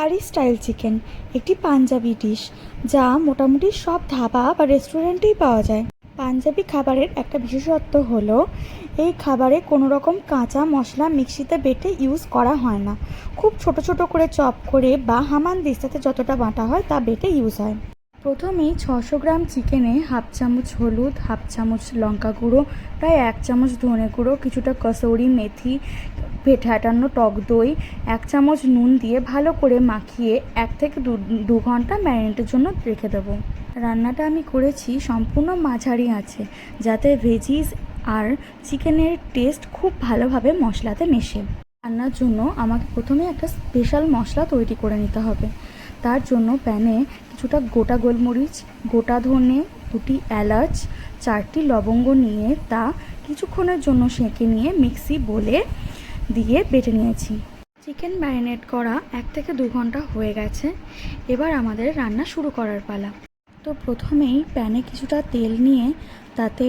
তারি style chicken একটি panjabi dish, যা মোটামুটি সব ধাবা বা রেস্টুরেন্টেই পাওয়া যায়। পাঞ্জাবি খাবারের একটা বিশেষত্ব হলো এই খাবারে কোনো রকম কাঁচা মশলা মিক্সিতে বেটে ইউজ করা হয় না। খুব ছোট ছোট করে চপ করে বা হামানদিস্তাতে যতটা বাটা হয় তা বেটে ইউজ হয়। প্রথমেই 600 গ্রাম চিকেনে হাফ চামচ হলুদ, হাফ চামচ লঙ্কা গুঁড়ো, প্রায় 1 চামচ ধনে গুঁড়ো, কিছুটা কসৌরি মেথি, ফেটানো টক দই, 1 চামচ নুন দিয়ে ভালো করে মাখিয়ে 1 থেকে 2 ঘন্টা ম্যারিনেটের জন্য রেখে দেবো। রান্নাটা আমি করেছি সম্পূর্ণ মাঝারি আছে, যাতে ভেজিস আর চিকেনের টেস্ট খুব ভালোভাবে মশলাতে মেশে। রান্নার জন্য আমাকে প্রথমে একটা স্পেশাল মশলা তৈরি করে নিতে হবে। তার জন্য প্যানে কিছুটা গোটা গোলমরিচ, গোটা ধনে, 2টি এলাচ, 4টি লবঙ্গ নিয়ে তা কিছুক্ষণের জন্য সেঁকে নিয়ে মিক্সি বলে দিয়ে বেটে নিয়েছি। চিকেন ম্যারিনেট করা 1 থেকে 2 ঘন্টা হয়ে গেছে। এবার আমাদের রান্না শুরু করার পালা। তো প্রথমেই প্যানে কিছুটা তেল নিয়ে তাতে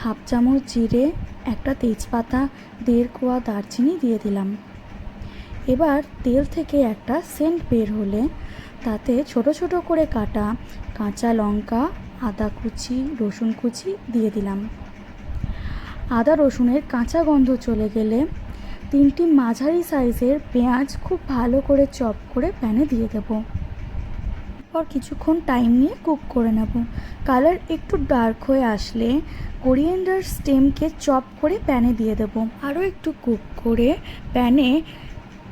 হাফ চামচ জিরে, একটা তেজপাতা, 1.5 কোয়া দারচিনি দিয়ে দিলাম। এবার তেল থেকে একটা সেন্ট বের হলে তাতে ছোট ছোট করে কাটা কাঁচা লঙ্কা, আদা কুচি, রসুন কুচি দিয়ে দিলাম। আদা রসুনের কাঁচা গন্ধ চলে গেলে 3টি মাঝারি সাইজের পেঁয়াজ খুব ভালো করে চপ করে প্যানে দিয়ে দেবো। এরপর কিছুক্ষণ টাইম নিয়ে কুক করে নেব। কালার একটু ডার্ক হয়ে আসলে কোরিয়েন্ডার স্টেমকে চপ করে প্যানে দিয়ে দেব। আরও একটু কুক করে প্যানে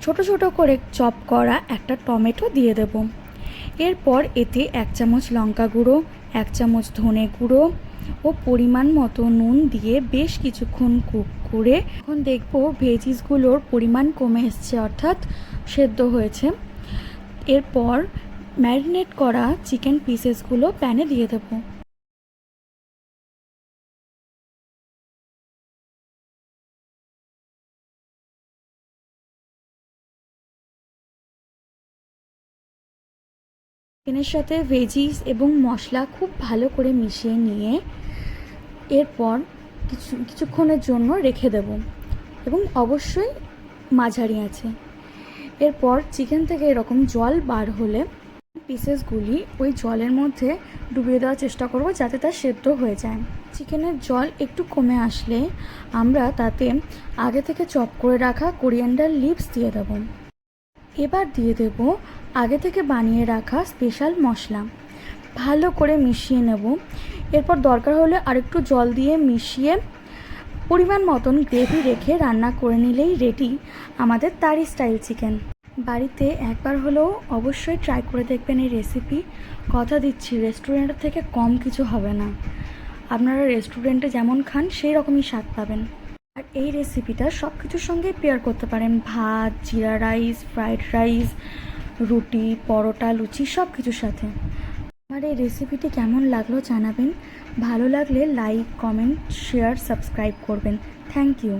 ছোট ছোট করে চপ করা একটা টমেটো দিয়ে দেব। এরপর এতে 1 চামচ লঙ্কা গুঁড়ো, 1 চামচ ধনে গুঁড়ো ও পরিমাণ মতো নুন দিয়ে বেশ কিছুক্ষণ কুক করে এখন দেখব ভেজিসগুলোর পরিমাণ কমে এসছে, অর্থাৎ সেদ্ধ হয়েছে। এরপর ম্যারিনেট করা চিকেন পিসেসগুলো প্যানে দিয়ে দেবো। চিকেনের সাথে ভেজিস এবং মশলা খুব ভালো করে মিশিয়ে নিয়ে এরপর কিছুক্ষণের জন্য রেখে দেব এবং অবশ্যই মাঝারি আছে। এরপর চিকেন থেকে এরকম জল বার হলে পিসেসগুলি ওই জলের মধ্যে ডুবিয়ে দেওয়ার চেষ্টা করব, যাতে তা সেদ্ধ হয়ে যায়। চিকেনের জল একটু কমে আসলে আমরা তাতে আগে থেকে চপ করে রাখা কোরিয়ান্ডার লিভস দিয়ে দেব। এবার দিয়ে দেব আগে থেকে বানিয়ে রাখা স্পেশাল মশলা, ভালো করে মিশিয়ে নেব। এরপর দরকার হলে আরেকটু জল দিয়ে মিশিয়ে পরিমাণ মতন গ্রেভি রেখে রান্না করে নিলেই রেডি আমাদের তারি স্টাইল চিকেন। বাড়িতে একবার হলেও অবশ্যই ট্রাই করে দেখবেন এই রেসিপি। কথা দিচ্ছি রেস্টুরেন্টের থেকে কম কিছু হবে না। আপনারা রেস্টুরেন্টে যেমন খান সেই রকমই স্বাদ পাবেন। আর এই রেসিপিটা সব কিছুর সঙ্গেই পেয়ার করতে পারেন, ভাত, জিরা রাইস, ফ্রাইড রাইস, রুটি, পরোটা, লুচি সব কিছুর সাথে। আমার এই রেসিপিটি কেমন লাগলো জানাবেন। ভালো লাগলে লাইক, কমেন্ট, শেয়ার, সাবস্ক্রাইব করবেন। Thank you.